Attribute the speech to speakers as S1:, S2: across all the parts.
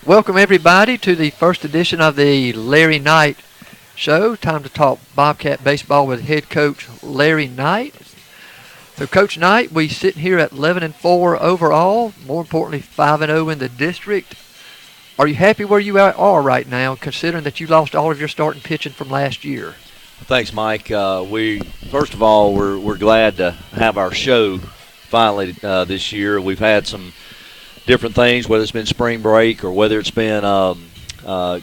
S1: Welcome, everybody, to the first edition of the Larry Knight Show. Time to talk Bobcat baseball with head coach Larry Knight. So, Coach Knight, we sitting here at 11-4 overall. More importantly, 5-0 in the district. Are you happy where you are right now, considering that you lost all of your starting pitching from last year?
S2: Thanks, Mike. We first of all, we're glad to have our show finally this year. We've had some different things, whether it's been spring break or whether it's been, of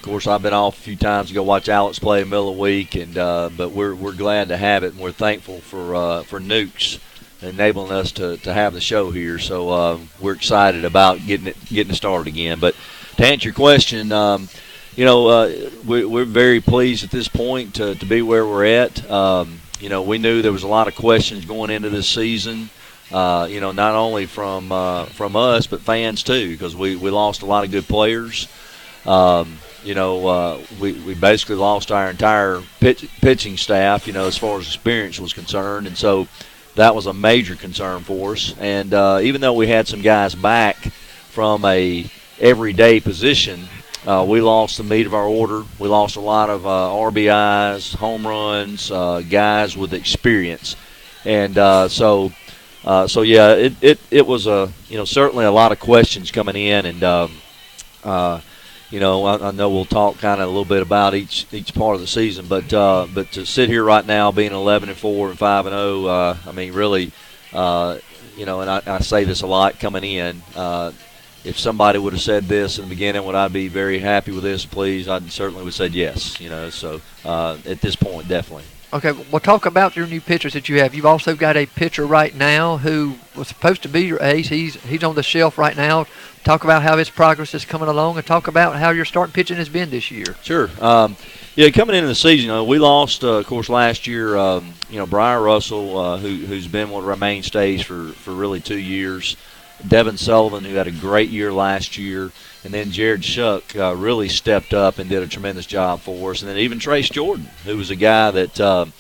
S2: course, I've been off a few times to go watch Alex play in the middle of the week, and but we're glad to have it, and we're thankful for Newks enabling us to have the show here. So we're excited about getting it started again. But to answer your question, we're very pleased at this point to be where we're at. We knew there was a lot of questions going into this season. Not only from us, but fans too, because we lost a lot of good players. We basically lost our entire pitching staff, as far as experience was concerned, and so that was a major concern for us. And even though we had some guys back from a everyday position, we lost the meat of our order. We lost a lot of RBIs, home runs, guys with experience, and So yeah, it was certainly a lot of questions coming in, and I know we'll talk kind of a little bit about each part of the season, but to sit here right now being 11-4 and 5-0, really, and I say this a lot coming in. If somebody would have said this in the beginning, would I be very happy with this? Please, I certainly would have said yes. So at this point, definitely.
S1: Okay, well, talk about your new pitchers that you have. You've also got a pitcher right now who was supposed to be your ace. He's on the shelf right now. Talk about how his progress is coming along, and talk about how your starting pitching has been this year.
S2: Sure. Coming into the season, we lost, of course, last year, Brian Russell, who's been one of our mainstays for really 2 years. Devin Sullivan, who had a great year last year, and then Jared Shuck really stepped up and did a tremendous job for us. And then even Trace Jordan, who was a guy that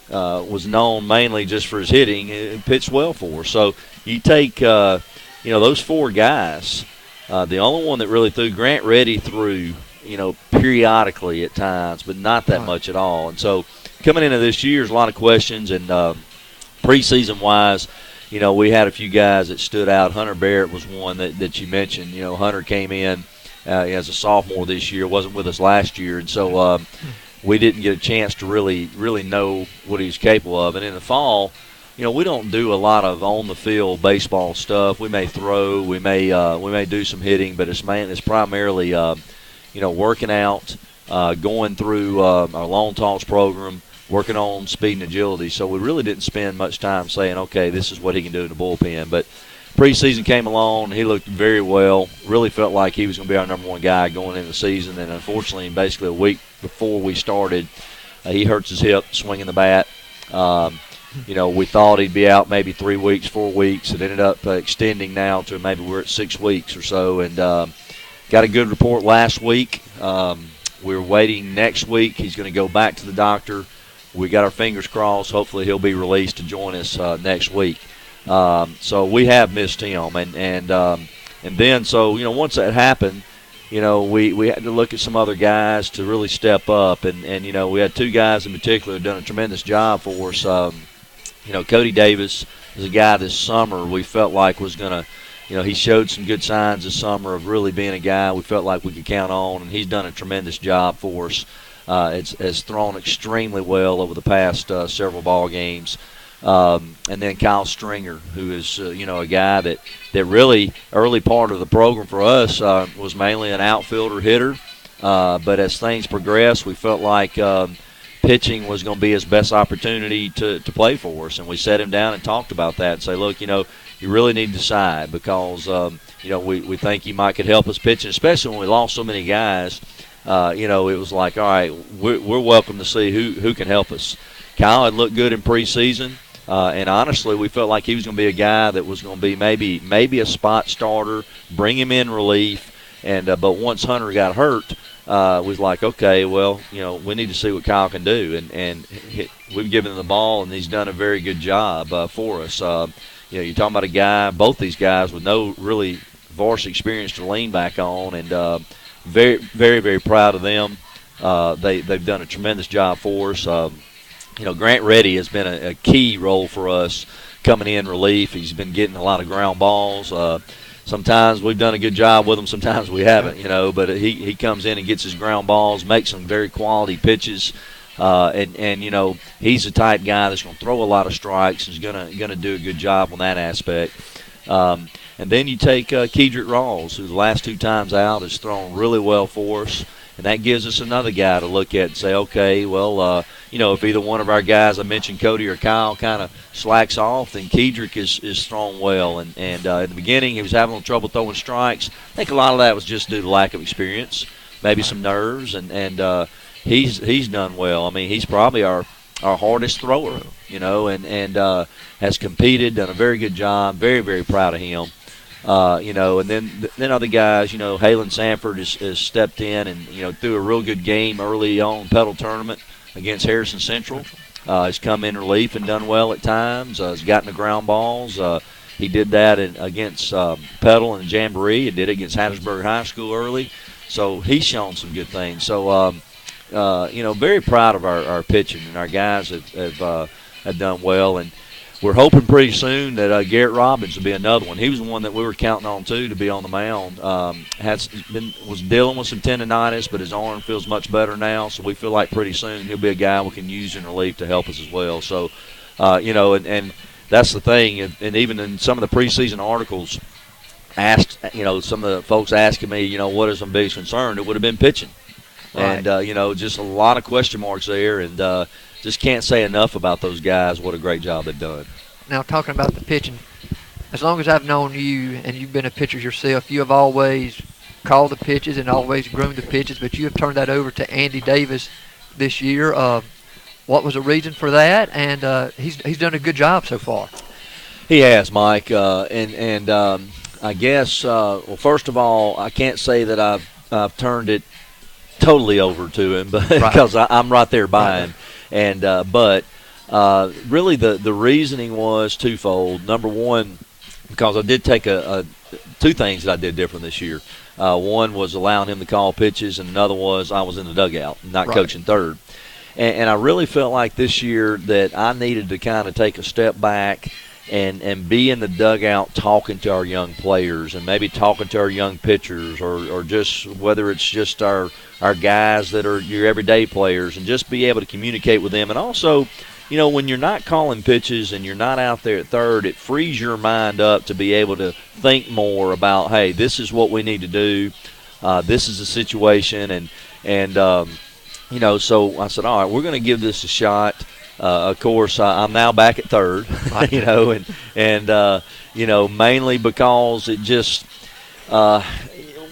S2: was known mainly just for his hitting, and pitched well for us. So you take, those four guys, the only one that really threw, Grant Reddy threw, periodically at times, but not that much at all. And so coming into this year, there's a lot of questions, and preseason-wise, we had a few guys that stood out. Hunter Barrett was one that you mentioned. Hunter came in as a sophomore this year, wasn't with us last year, and so we didn't get a chance to really know what he was capable of. And in the fall, we don't do a lot of on-the-field baseball stuff. We may throw, we may do some hitting, but it's primarily working out, going through our long toss program, working on speed and agility. So we really didn't spend much time saying, okay, this is what he can do in the bullpen. But preseason came along, he looked very well, really felt like he was going to be our number one guy going into the season. And unfortunately, basically a week before we started, he hurts his hip swinging the bat. We thought he'd be out maybe 3 weeks, 4 weeks. It ended up extending now to maybe we're at 6 weeks or so. And got a good report last week. We're waiting next week. He's going to go back to the doctor. We got our fingers crossed. Hopefully he'll be released to join us next week. So we have missed him, and then once that happened, we had to look at some other guys to really step up, and we had 2 guys in particular who done a tremendous job for us. Cody Davis is a guy this summer we felt like was gonna. He showed some good signs this summer of really being a guy we felt like we could count on, and he's done a tremendous job for us. Has thrown extremely well over the past several ball games. And then Kyle Stringer, who is a guy that really early part of the program for us was mainly an outfielder hitter. But as things progressed, we felt like pitching was going to be his best opportunity to play for us. And we sat him down and talked about that and say, look, you really need to decide because, we think he might could help us pitching, especially when we lost so many guys. It was like, all right, we're welcome to see who can help us. Kyle had looked good in preseason, and honestly, we felt like he was going to be a guy that was going to be maybe a spot starter, bring him in relief, and but once Hunter got hurt, was like, okay, well, we need to see what Kyle can do, and we've given him the ball, and he's done a very good job for us. You're talking about a guy, both these guys with no really varsity experience to lean back on, and very, very, very proud of them. They've done a tremendous job for us. Grant Reddy has been a key role for us coming in relief. He's been getting a lot of ground balls. Sometimes we've done a good job with him, sometimes we haven't, but he comes in and gets his ground balls, makes some very quality pitches. And he's the type guy that's going to throw a lot of strikes and is going to do a good job on that aspect. And then you take Kedrick Rawls, who the last 2 times out has thrown really well for us. And that gives us another guy to look at and say, okay, well, if either one of our guys, I mentioned Cody or Kyle, kind of slacks off, then Kedrick is thrown well. And in the beginning, he was having a little trouble throwing strikes. I think a lot of that was just due to lack of experience, maybe some nerves, and he's done well. I mean, he's probably our hardest thrower, and has competed, done a very good job. Very, very proud of him. And then other guys, Halen Sanford has stepped in and, threw a real good game early on in the Petal tournament against Harrison Central. He's come in relief and done well at times. He's gotten the ground balls. He did that against Petal and Jamboree, and did it against Hattiesburg High School early. So he's shown some good things. So, very proud of our pitching, and our guys have done well. And we're hoping pretty soon that Garrett Robbins will be another one. He was the one that we were counting on, too, to be on the mound. Was dealing with some tendonitis, but his arm feels much better now, so we feel like pretty soon he'll be a guy we can use in relief to help us as well. So, and that's the thing. And even in some of the preseason articles, asked, some of the folks asking me, what is my biggest concern, it would have been pitching. Right. And, just a lot of question marks there, and just can't say enough about those guys, what a great job they've done.
S1: Now, talking about the pitching, as long as I've known you and you've been a pitcher yourself, you have always called the pitches and always groomed the pitches, but you have turned that over to Andy Davis this year. What was the reason for that? And he's done a good job so far.
S2: He has, Mike. I guess, first of all, I can't say that I've turned it totally over to him, but because I'm right there by him. And but really the reasoning was twofold. Number one, because I did take two things that I did different this year. One was allowing him to call pitches, and another was I was in the dugout, not coaching third. And I really felt like this year that I needed to kind of take a step back and be in the dugout talking to our young players and maybe talking to our young pitchers or just whether it's just our guys that are your everyday players, and just be able to communicate with them. And also, when you're not calling pitches and you're not out there at third, it frees your mind up to be able to think more about, hey, this is what we need to do. This is the situation. And so I said, all right, we're going to give this a shot. Of course, I'm now back at third, mainly because it just,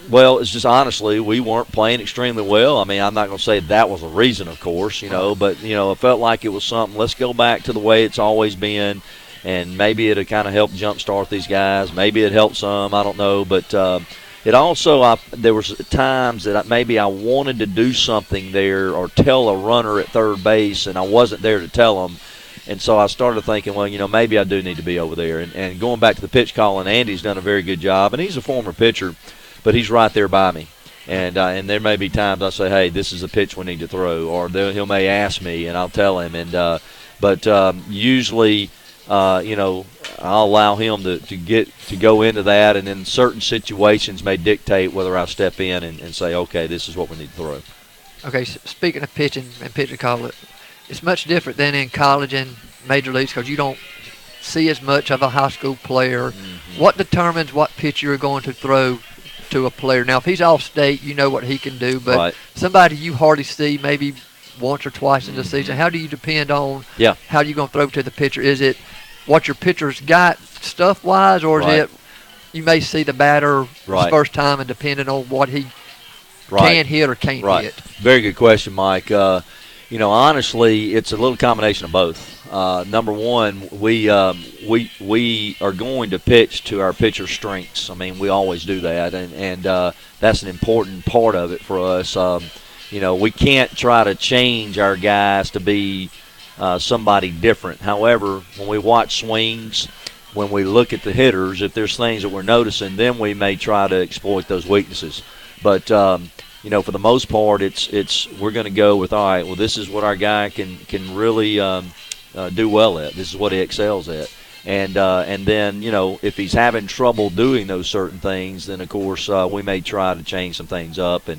S2: it's just honestly, we weren't playing extremely well. I mean, I'm not going to say that was a reason, of course, but, it felt like it was something. Let's go back to the way it's always been, and maybe it'll kind of help jumpstart these guys. Maybe it helped some, I don't know, but it also, there was times that maybe I wanted to do something there or tell a runner at third base, and I wasn't there to tell them. And so I started thinking, well, maybe I do need to be over there. And going back to the pitch calling, Andy's done a very good job. And he's a former pitcher, but he's right there by me. And there may be times I say, hey, this is a pitch we need to throw, or he may ask me, and I'll tell him. And but usually, I'll allow him to go into that, and then certain situations may dictate whether I step in and say, okay, this is what we need to throw.
S1: Okay, so speaking of pitching and pitcher call, it's much different than in college and major leagues because you don't see as much of a high school player. Mm-hmm. What determines what pitch you're going to throw to a player? Now, if he's off state, you know what he can do, but somebody you hardly see maybe once or twice in the season, how do you depend on how you're going to throw to the pitcher? Is it what your pitcher's got stuff-wise, or is it you may see the batter his first time and depending on what he can hit or can't hit?
S2: Very good question, Mike. Honestly, it's a little combination of both. Number one, we are going to pitch to our pitcher's strengths. I mean, we always do that, and that's an important part of it for us. We can't try to change our guys to be somebody different. However, when we watch swings, when we look at the hitters, if there's things that we're noticing, then we may try to exploit those weaknesses. But for the most part, it's we're going to go with, all right, well, this is what our guy can really do well at. This is what he excels at. And then, if he's having trouble doing those certain things, then, of course, we may try to change some things up.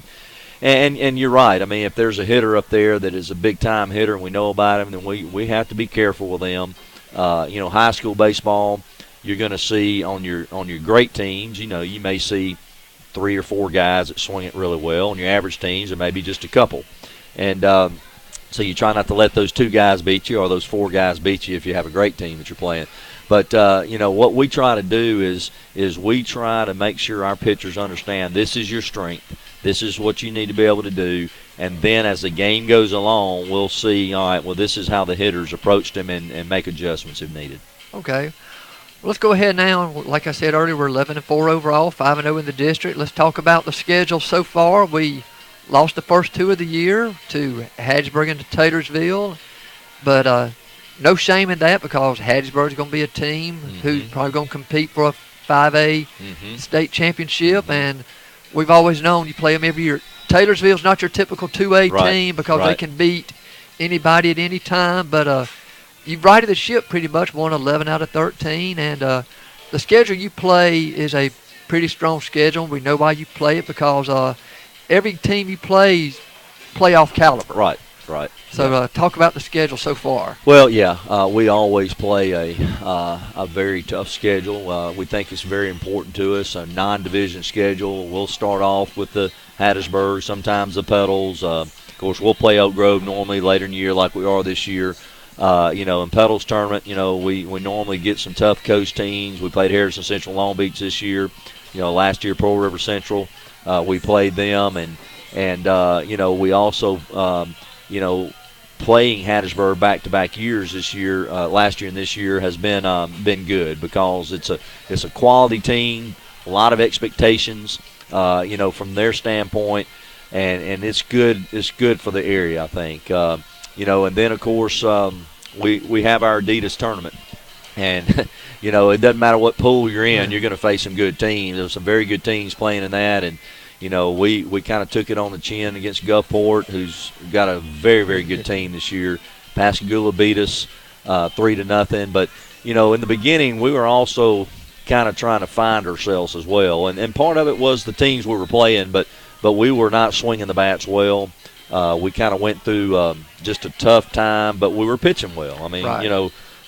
S2: And you're right. I mean, if there's a hitter up there that is a big-time hitter and we know about him, then we have to be careful with them. High school baseball, you're going to see on your great teams, you may see 3 or 4 guys that swing it really well. On your average teams, there may be just a couple. And so you try not to let those 2 guys beat you or those 4 guys beat you if you have a great team that you're playing. But, what we try to do is we try to make sure our pitchers understand this is your strength. This is what you need to be able to do. And then as the game goes along, we'll see, all right, well, this is how the hitters approached him and make adjustments if needed.
S1: Okay. Well, let's go ahead now. Like I said earlier, we're 11-4 overall, 5-0 in the district. Let's talk about the schedule so far. We lost the first 2 of the year to Hattiesburg and to Taylorsville. But no shame in that because Hattiesburg is going to be a team who's probably going to compete for a 5A state championship. And we've always known you play them every year. Taylorsville's not your typical 2A team because they can beat anybody at any time. But you've righted the ship pretty much, won 11 out of 13. And the schedule you play is a pretty strong schedule. We know why you play it because every team you play is playoff caliber.
S2: Right.
S1: So talk about the schedule so far.
S2: Well, we always play a very tough schedule. We think it's very important to us, a non-division schedule. We'll start off with the Hattiesburg, sometimes the Petals. Of course, we'll play Oak Grove normally later in the year like we are this year. In Petals tournament, we normally get some tough coast teams. We played Harrison Central Long Beach this year. Last year Pearl River Central, we played them. And we also playing Hattiesburg back-to-back years this year, last year and this year has been good because it's a quality team, a lot of expectations, from their standpoint, and it's good. It's good for the area, I think. And then of course we have our Adidas tournament, and it doesn't matter what pool you're in, you're going to face some good teams. There's some very good teams playing in that, and we kind of took it on the chin against Gulfport, who's got a very, very good team this year. Pascagoula beat us 3-0. But, in the beginning, we were also kind of trying to find ourselves as well. And part of it was the teams we were playing, but we were not swinging the bats well. We kind of went through just a tough time, but we were pitching well. I mean,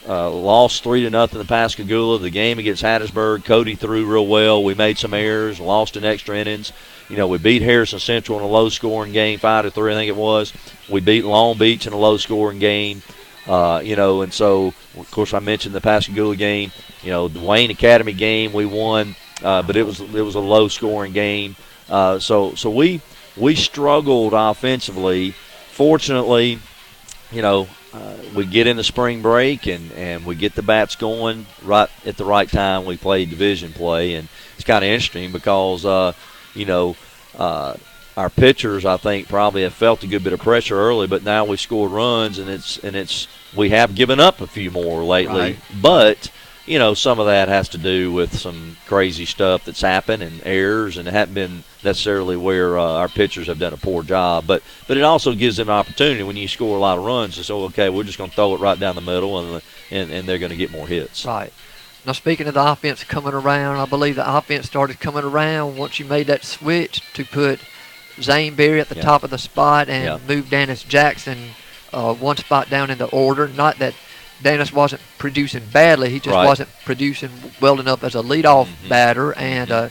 S2: lost 3-0 to Pascagoula. The game against Hattiesburg, Cody threw real well. We made some errors, lost in extra innings. We beat Harrison Central in a low-scoring game, 5-3, I think it was. We beat Long Beach in a low-scoring game. And so, of course, I mentioned the Pascagoula game. The Wayne Academy game we won, but it was a low-scoring game. So we struggled offensively. Fortunately, we get in the spring break and we get the bats going right at the right time. We play division play, and it's kind of interesting because our pitchers, I think, probably have felt a good bit of pressure early, but now we scored runs, and we have given up a few more lately.
S1: Right.
S2: But some of that has to do with some crazy stuff that's happened and errors, and it hasn't been necessarily where our pitchers have done a poor job. But it also gives them an opportunity when you score a lot of runs to say, okay, we're just going to throw it right down the middle, and they're going to get more hits.
S1: Right. Now, speaking of the offense coming around, I believe the offense started coming around once you made that switch to put Zane Berry at the top of the spot and move Dennis Jackson one spot down in the order. Not that Dennis wasn't producing badly. He just wasn't producing well enough as a leadoff batter. And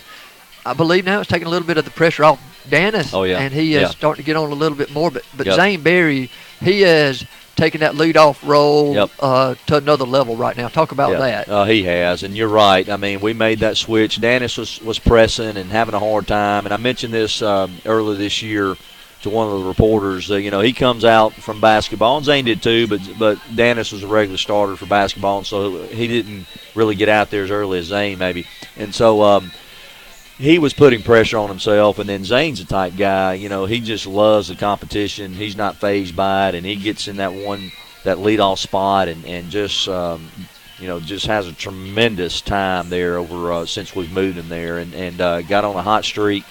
S1: I believe now it's taking a little bit of the pressure off Dennis.
S2: Oh, yeah.
S1: And he is starting to get on a little bit more. But Zane Berry, he is taking that leadoff role to another level right now. Talk about that.
S2: He has, and you're right. I mean, we made that switch. Dennis was pressing and having a hard time. And I mentioned this earlier this year to one of the reporters. He comes out from basketball, and Zane did too, but Dennis was a regular starter for basketball, and so he didn't really get out there as early as Zane maybe. And so he was putting pressure on himself, and then Zane's a type guy, he just loves the competition. He's not fazed by it, and he gets in that leadoff spot and just, just has a tremendous time there over since we've moved him there and got on a hot streak.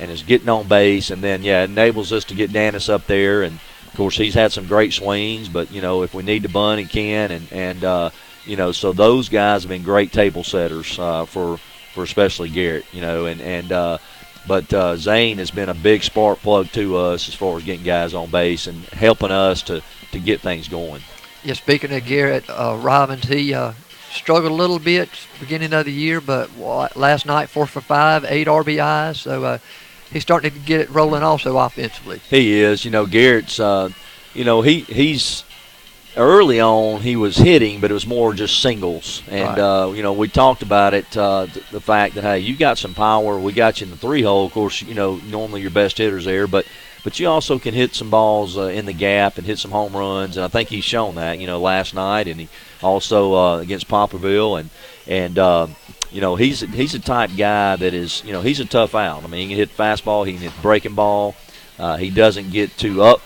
S2: is getting on base, and then it enables us to get Dennis up there. And of course, he's had some great swings, but if we need to bunt, he can. And so those guys have been great table setters for especially Garrett. But Zane has been a big spark plug to us as far as getting guys on base and helping us to get things going.
S1: Yeah, speaking of Garrett Robbins, he struggled a little bit beginning of the year, but last night 4 for 5, 8 RBIs. So he's starting to get it rolling also offensively.
S2: He is. Garrett's. He's early on he was hitting, but it was more just singles. And
S1: right.
S2: We talked about it. The fact that you got some power. We got you in the 3-hole. Of course, normally your best hitter's there, but you also can hit some balls in the gap and hit some home runs, and I think he's shown that, last night, and he also against Poplarville, and he's a type guy that is, he's a tough out. I mean, he can hit fastball, he can hit breaking ball. He doesn't get too up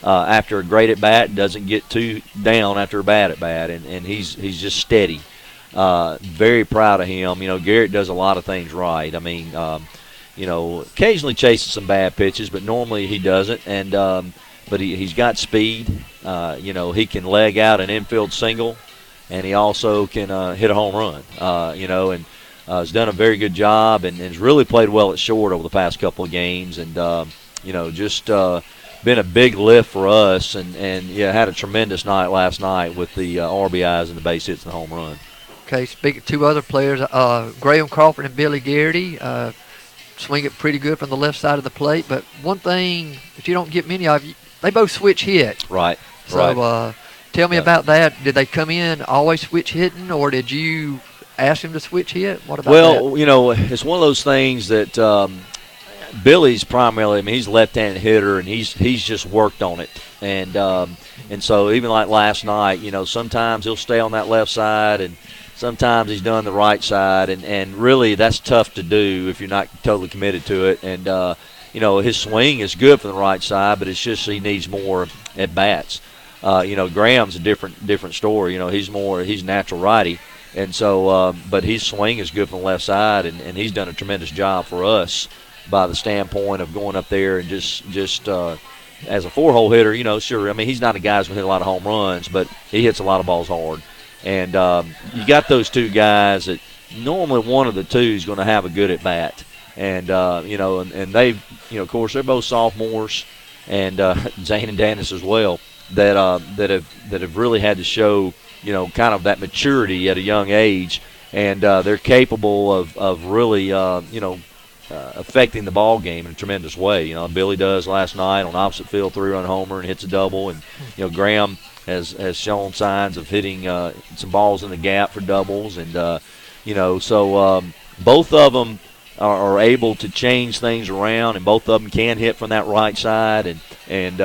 S2: after a great at bat, doesn't get too down after a bad at bat, and he's just steady. Very proud of him. Garrett does a lot of things right. I mean. Occasionally chases some bad pitches, but normally he doesn't. And but he's got speed. He can leg out an infield single, and he also can hit a home run. And has done a very good job, and has really played well at short over the past couple of games. And just been a big lift for us. And had a tremendous night last night with the RBIs and the base hits and the home run.
S1: Okay, speaking of two other players, Graham Crawford and Billy Garrity. Swing it pretty good from the left side of the plate, but one thing that you don't get many of, they both switch hit.
S2: Right.
S1: So tell me about that. Did they come in always switch hitting, or did you ask them to switch hit? What about that?
S2: It's one of those things that Billy's primarily, I mean, he's a left-handed hitter, and he's just worked on it. And so even like last night, sometimes he'll stay on that left side, and sometimes he's done the right side, and really that's tough to do if you're not totally committed to it. And, his swing is good from the right side, but it's just he needs more at-bats. Graham's a different story. He's natural righty. And so, but his swing is good from the left side, and he's done a tremendous job for us by the standpoint of going up there and just as a 4-hole hitter, sure. I mean, he's not a guy who's going to hit a lot of home runs, but he hits a lot of balls hard. And you got those two guys that normally one of the two is going to have a good at bat, and and they, of course, they're both sophomores, and Zane and Dennis as well, that have really had to show kind of that maturity at a young age, and they're capable of really affecting the ball game in a tremendous way. Billy does last night on opposite field, 3-run homer and hits a double, and Graham has shown signs of hitting some balls in the gap for doubles, and so both of them are able to change things around, and both of them can hit from that right side, and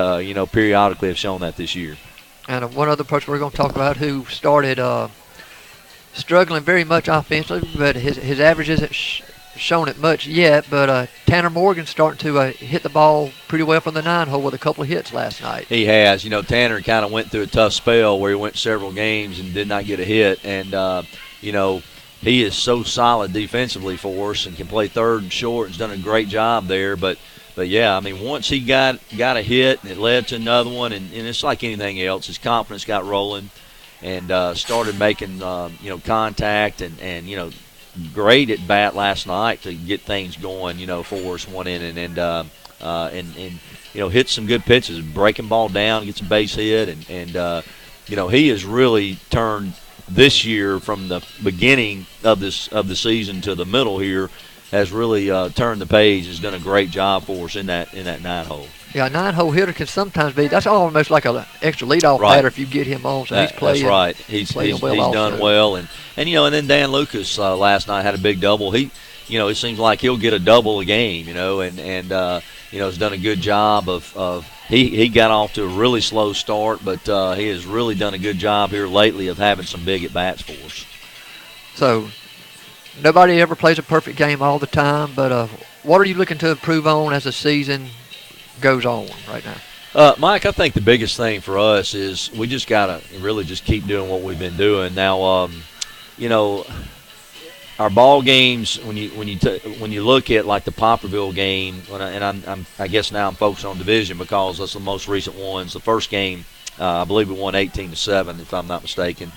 S2: periodically have shown that this year.
S1: And one other person we're going to talk about who started struggling very much offensively, but his average isn't shown it much yet, but Tanner Morgan's starting to hit the ball pretty well from the 9-hole with a couple of hits last night.
S2: He has. Tanner kind of went through a tough spell where he went several games and did not get a hit, and he is so solid defensively for us and can play third and short and has done a great job there. But yeah, I mean, once he got a hit and it led to another one, and it's like anything else, his confidence got rolling and started making contact and great at bat last night to get things going, for us one inning, and hit some good pitches, breaking ball down, gets a base hit, and he has really turned this year from the beginning of the season to the middle here, has really turned the page, has done a great job for us in that 9-hole.
S1: Yeah, a 9-hole hitter can sometimes be. That's almost like an extra leadoff batter if you get him on. So he's playing.
S2: That's right. He's done well, and then Dan Lucas last night had a big double. He, it seems like he'll get a double a game, and has done a good job of. He got off to a really slow start, but he has really done a good job here lately of having some big at bats for us.
S1: So nobody ever plays a perfect game all the time, but what are you looking to improve on as the season goes on right now?
S2: Mike, I think the biggest thing for us is we just got to really just keep doing what we've been doing. Now, our ball games, when you look at like the Poplarville game, I guess now I'm focused on division because that's the most recent ones. The first game, I believe we won 18-7, if I'm not mistaken.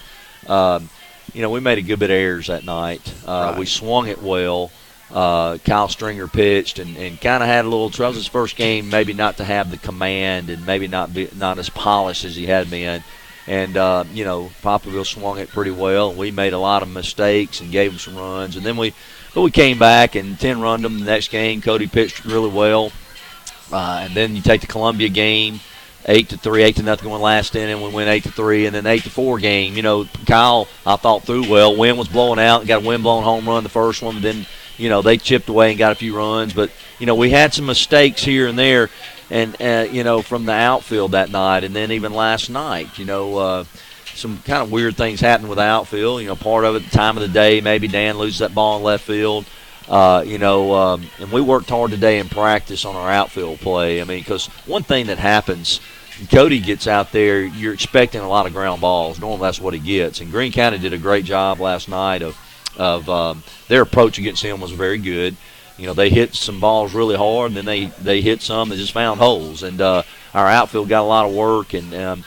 S2: We made a good bit of errors that night.
S1: Right.
S2: We swung it well. Kyle Stringer pitched and kind of had a little trouble. His first game, maybe not to have the command and maybe not as polished as he had been. And, Poplarville swung it pretty well. We made a lot of mistakes and gave them some runs. And then we came back and 10-runned them the next game. Cody pitched really well. And then you take the Columbia game, 8-3, 8-0 going last inning. We went 8-3, and then 8-4 game. Kyle, I thought, threw well. Wind was blowing out. Got a wind-blown home run the first one. But then, they chipped away and got a few runs. But, we had some mistakes here and there. And, from the outfield that night, and then even last night, some kind of weird things happened with the outfield. Part of it, the time of the day, maybe Dan loses that ball in left field. And we worked hard today in practice on our outfield play. I mean, because one thing that happens, Cody gets out there, you're expecting a lot of ground balls. Normally that's what he gets. And Greene County did a great job last night of their approach against him was very good. They hit some balls really hard, and then they hit some that just found holes. And our outfield got a lot of work. And,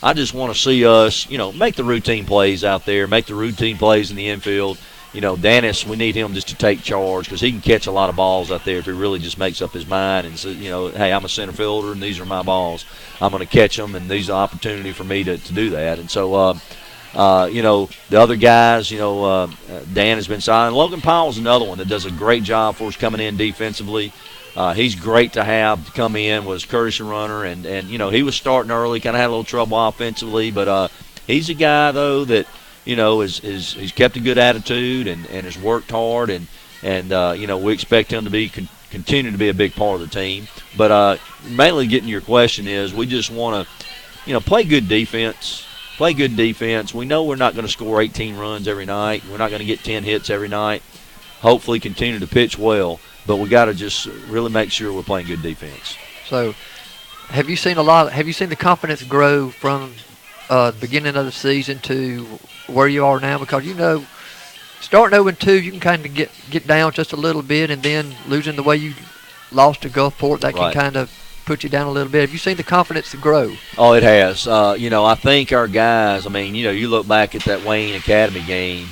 S2: I just want to see us, make the routine plays out there, make the routine plays in the infield. Dennis, we need him just to take charge because he can catch a lot of balls out there if he really just makes up his mind and says, hey, I'm a center fielder, and these are my balls. I'm going to catch them, and these are an opportunity for me to do that. And so, the other guys, Dan has been silent. Logan Powell's another one that does a great job for us coming in defensively. He's great to have to come in, was courtesy runner, and he was starting early, kind of had a little trouble offensively, but he's a guy, though, that, he's kept a good attitude and has worked hard, and we expect him to continue to be a big part of the team. But mainly getting your question is we just want to, play good defense. Play good defense. We know we're not going to score 18 runs every night. We're not going to get 10 hits every night. Hopefully continue to pitch well, but we got to just really make sure we're playing good defense.
S1: So have you seen the confidence grow from the beginning of the season to where you are now? Because, starting 0-2, you can kind of get down just a little bit, and then losing the way you lost to Gulfport, that can kind of put you down a little bit. Have you seen the confidence grow?
S2: Oh, it has. I think our guys, you look back at that Wayne Academy game,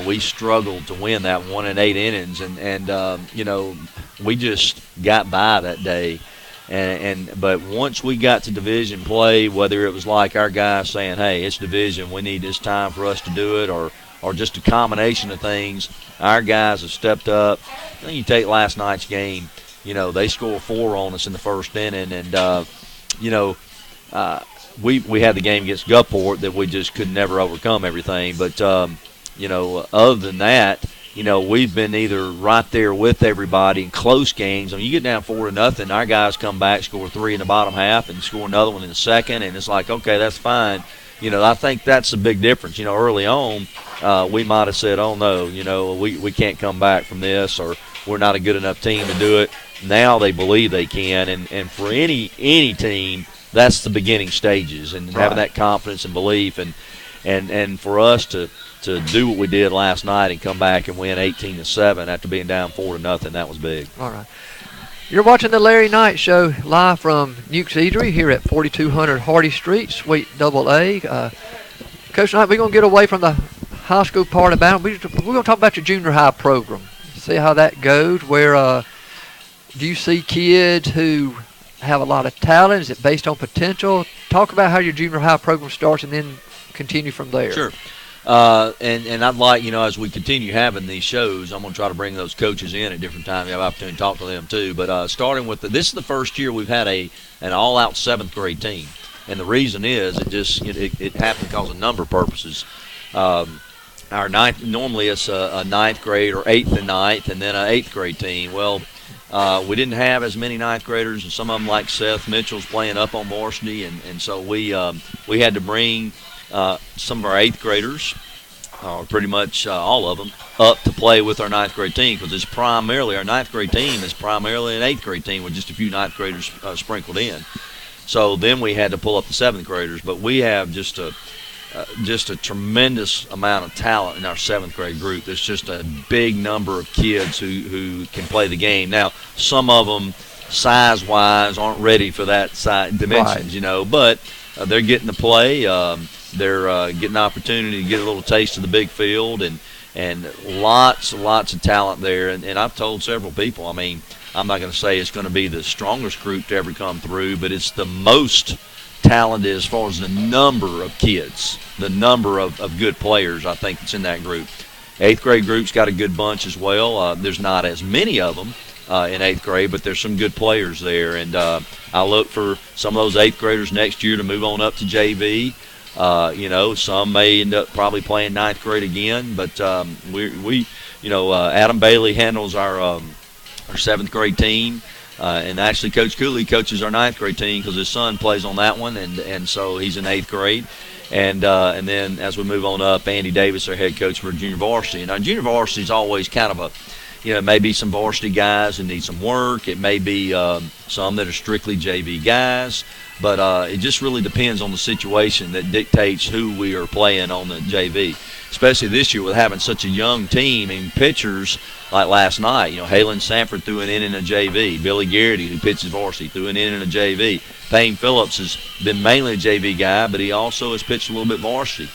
S2: we struggled to win that 1 in 8 innings, and we just got by that day. But once we got to division play, whether it was like our guys saying, hey, it's division, it's time for us to do it, or just a combination of things, our guys have stepped up. Then you take last night's game, they scored 4 on us in the first inning, and, we had the game against Gulfport that we just could never overcome everything. But, other than that, we've been either right there with everybody in close games. You get down 4-0, our guys come back, score 3 in the bottom half, and score another one in the second, and it's like, okay, that's fine. I think that's a big difference. Early on, we might have said, oh, no, we can't come back from this, or we're not a good enough team to do it. Now they believe they can, and for any team, that's the beginning stages, and having that confidence and belief, and for us to do what we did last night and come back and win 18-7 after being down 4-0, that was big.
S1: All right. You're watching the Larry Knight Show live from Newks Eatery here at 4200 Hardy Street, Suite AA. Coach Knight, we're going to get away from the high school part about it. We're going to talk about your junior high program, see how that goes. Where do you see kids who have a lot of talent? Is it based on potential? Talk about how your junior high program starts and then continue from there.
S2: Sure. And I'd like, as we continue having these shows, I'm going to try to bring those coaches in at different times. You have an opportunity to talk to them too. But starting with this is the first year we've had an all-out 7th grade team. And the reason is it happened because of number purposes. Our ninth, normally it's a 9th grade or 8th and 9th, and then an 8th grade team. Well, we didn't have as many 9th graders, and some of them, like Seth Mitchell's, playing up on varsity, and so we had to bring some of our 8th graders, pretty much all of them, up to play with our 9th grade team, because it's primarily, our 9th grade team is primarily an 8th grade team with just a few 9th graders sprinkled in. So then we had to pull up the 7th graders, but we have just a just a tremendous amount of talent in our 7th grade group. There's just a big number of kids who can play the game. Now, some of them, size-wise, aren't ready for that dimensions, but they're getting to play. They're getting an opportunity to get a little taste of the big field, and lots of talent there. And I've told several people, I mean, I'm not going to say it's going to be the strongest group to ever come through, but it's the most talented as far as the number of kids, the number of good players I think that's in that group. 8th grade group's got a good bunch as well. There's not as many of them in 8th grade, but there's some good players there. And I look for some of those 8th graders next year to move on up to JV. Some may end up probably playing 9th grade again, but Adam Bailey handles our 7th grade team. And actually, Coach Cooley coaches our 9th grade team because his son plays on that one, and so he's in 8th grade. And then as we move on up, Andy Davis, our head coach for junior varsity. And our junior varsity is always kind of maybe some varsity guys that need some work. It may be some that are strictly JV guys. But it just really depends on the situation that dictates who we are playing on the JV. Especially this year with having such a young team and pitchers like last night. Halen Sanford threw an inning in a JV. Billy Garrity, who pitches varsity, threw an inning in a JV. Payne Phillips has been mainly a JV guy, but he also has pitched a little bit varsity.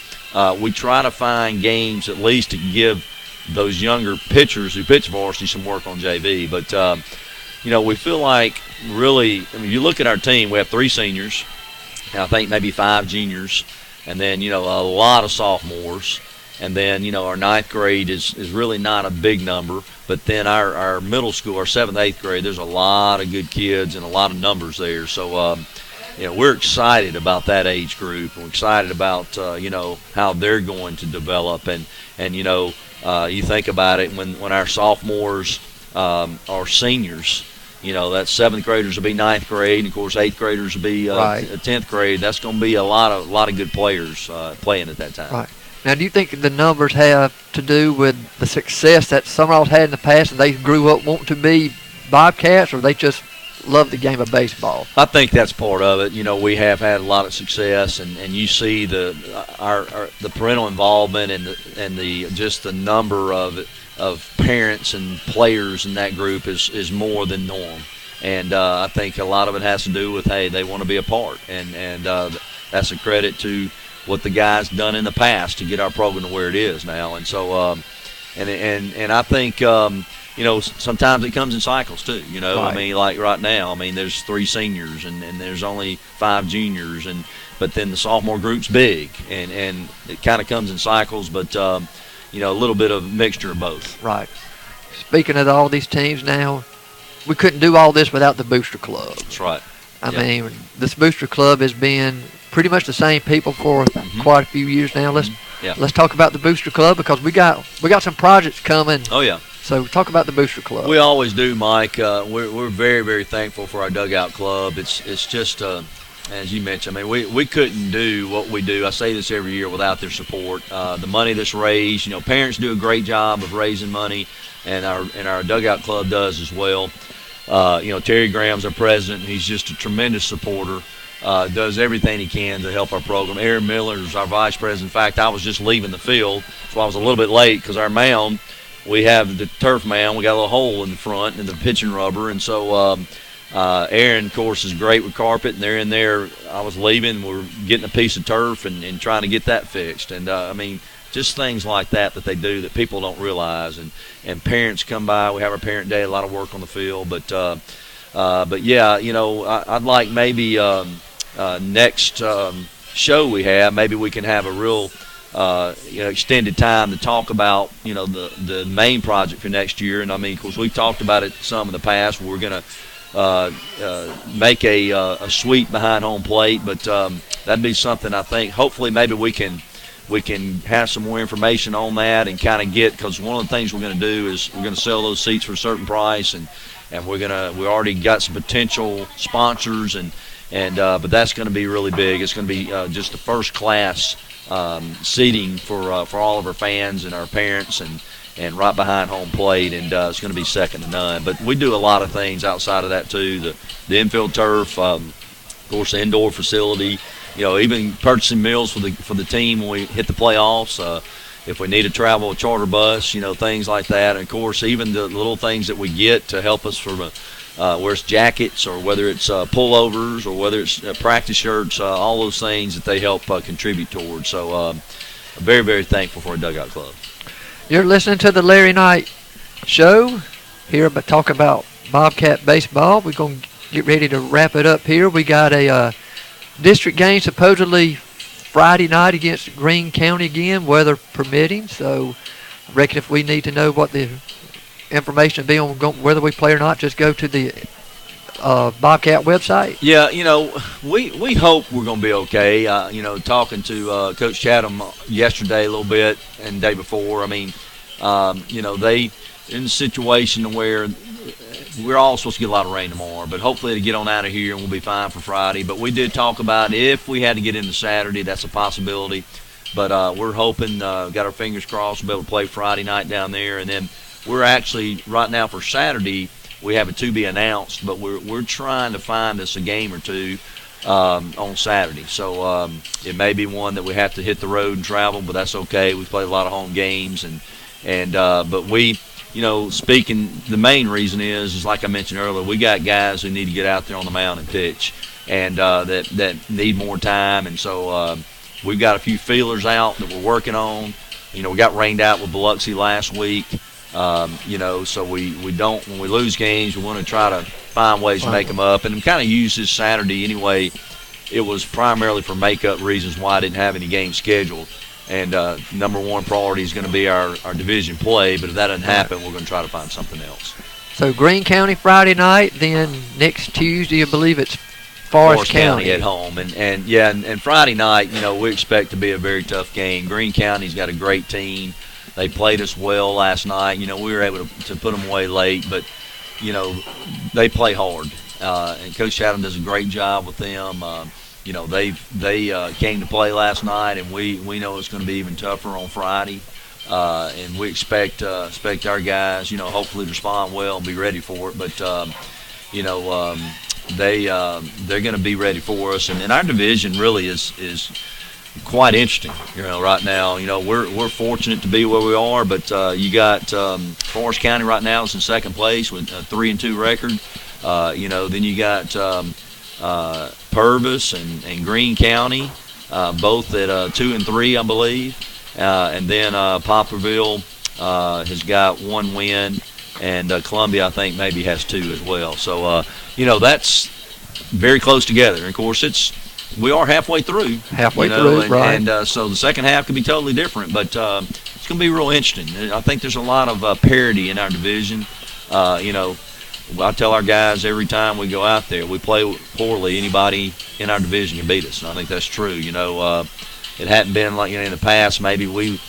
S2: We try to find games at least to give those younger pitchers who pitch varsity some work on JV. But, we feel like really, you look at our team, we have 3 seniors, and I think maybe 5 juniors, and then, a lot of sophomores. And then, our 9th grade is really not a big number. But then our middle school, our 7th, 8th grade, there's a lot of good kids and a lot of numbers there. So, we're excited about that age group. We're excited about, how they're going to develop. And you think about it, when our sophomores are seniors, that 7th graders will be 9th grade, and of course 8th graders will be 10th grade. That's going to be a lot of good players playing at that time.
S1: Right. Now, do you think the numbers have to do with the success that Sumrall's had in the past, and they grew up wanting to be Bobcats, or they just love the game of baseball?
S2: I think that's part of it. We have had a lot of success, and you see the parental involvement and the just the number of parents and players in that group is more than norm. And I think a lot of it has to do with, hey, they want to be a part, and that's a credit to what the guys done in the past to get our program to where it is now. And so and I think sometimes it comes in cycles too.
S1: Right.
S2: I mean, like right now, there's 3 seniors and there's only 5 juniors, but then the sophomore group's big, and it kind of comes in cycles, but a little bit of mixture of both.
S1: Right. Speaking of all these teams now, we couldn't do all this without the Booster Club.
S2: That's right.
S1: I mean, this Booster Club has been pretty much the same people for quite a few years now. Let's talk about the Booster Club, because we got some projects coming.
S2: Oh yeah.
S1: So talk about the Booster Club.
S2: We always do, Mike. We're very, very thankful for our dugout club. It's just as you mentioned. We couldn't do what we do. I say this every year without their support. The money that's raised, parents do a great job of raising money, and our dugout club does as well. Terry Graham's our president, and he's just a tremendous supporter. Does everything he can to help our program. Aaron Miller is our vice president. In fact, I was just leaving the field, so I was a little bit late because our mound, we have the turf mound. We got a little hole in the front and the pitching rubber, and so Aaron, of course, is great with carpet, and they're in there. I was leaving. We're getting a piece of turf and trying to get that fixed. And, just things like that they do that people don't realize. And parents come by. We have our parent day, a lot of work on the field. But yeah, I'd like maybe next show we have, maybe we can have a real extended time to talk about, the main project for next year. And, of course, we've talked about it some in the past. We're going to make a suite behind home plate, but that'd be something I think. Hopefully, maybe we can have some more information on that and kind of because one of the things we're going to do is we're going to sell those seats for a certain price, and we already got some potential sponsors, but that's going to be really big. It's going to be just the first class seating for all of our fans and our parents, and right behind home plate, and it's going to be second to none. But we do a lot of things outside of that too. The infield turf, of course, the indoor facility, even purchasing meals for the team when we hit the playoffs. If we need to travel a charter bus, things like that. And of course, even the little things that we get to help us from whether it's jackets or whether it's pullovers or whether it's practice shirts, all those things that they help contribute towards. So very, very thankful for our Dugout Club.
S1: You're listening to the Larry Knight Show here, but talk about Bobcat baseball. We're going to get ready to wrap it up here. We got a district game supposedly Friday night against Greene County again, weather permitting. So I reckon if we need to know what the information will be on whether we play or not, just go to the Bobcat website.
S2: Yeah, we hope we're going to be okay. Talking to Coach Chatham yesterday a little bit and the day before, they in a situation where we're all supposed to get a lot of rain tomorrow, but hopefully to get on out of here and we'll be fine for Friday. But we did talk about if we had to get into Saturday, that's a possibility. But we're hoping, got our fingers crossed, we'll be able to play Friday night down there. And then we're actually, right now for Saturday, we have it to be announced, but we're trying to find us a game or two on Saturday. So it may be one that we have to hit the road and travel, but that's okay. We play a lot of home games, but we, speaking, the main reason is like I mentioned earlier, we got guys who need to get out there on the mound and pitch, and that need more time, and so we've got a few feelers out that we're working on. We got rained out with Biloxi last week. So we don't, when we lose games, we want to try to find ways to make them up. And kind of use this Saturday anyway. It was primarily for makeup reasons why I didn't have any games scheduled. And number one priority is going to be our division play. But if that doesn't happen, we're going to try to find something else.
S1: So Greene County Friday night, then next Tuesday, I believe it's Forest County
S2: at home. And Friday night, we expect to be a very tough game. Greene County's got a great team. They played us well last night. We were able to put them away late, but, they play hard. And Coach Chatham does a great job with them. They came to play last night, and we know it's going to be even tougher on Friday. And we expect our guys, hopefully to respond well and be ready for it. But, they're going to be ready for us. And our division really is quite interesting, right now. We're fortunate to be where we are, but you got Forest County right now is in second place with a 3-2 record. Then you got Purvis and Greene County, both at 2-3, I believe. And then Poplarville has got one win, and Columbia, I think, maybe has two as well. So, that's very close together. And of course, we are halfway through.
S1: Right.
S2: And so the second half could be totally different, but it's going to be real interesting. I think there's a lot of parity in our division. I tell our guys every time we go out there, we play poorly, anybody in our division can beat us. And I think that's true. It hadn't been like in the past. Maybe we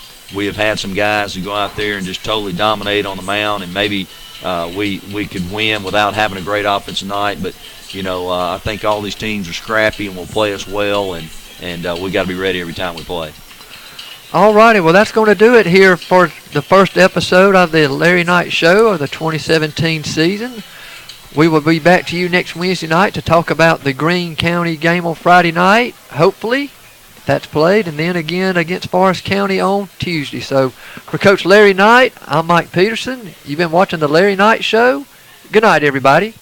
S2: have had some guys who go out there and just totally dominate on the mound, and maybe we could win without having a great offensive night. But I think all these teams are scrappy and will play us well, and we got to be ready every time we play.
S1: All righty, well, that's going to do it here for the first episode of the Larry Knight Show of the 2017 season. We will be back to you next Wednesday night to talk about the Greene County game on Friday night, hopefully. That's played, and then again against Forest County on Tuesday. So for Coach Larry Knight, I'm Mike Peterson. You've been watching the Larry Knight Show. Good night, everybody.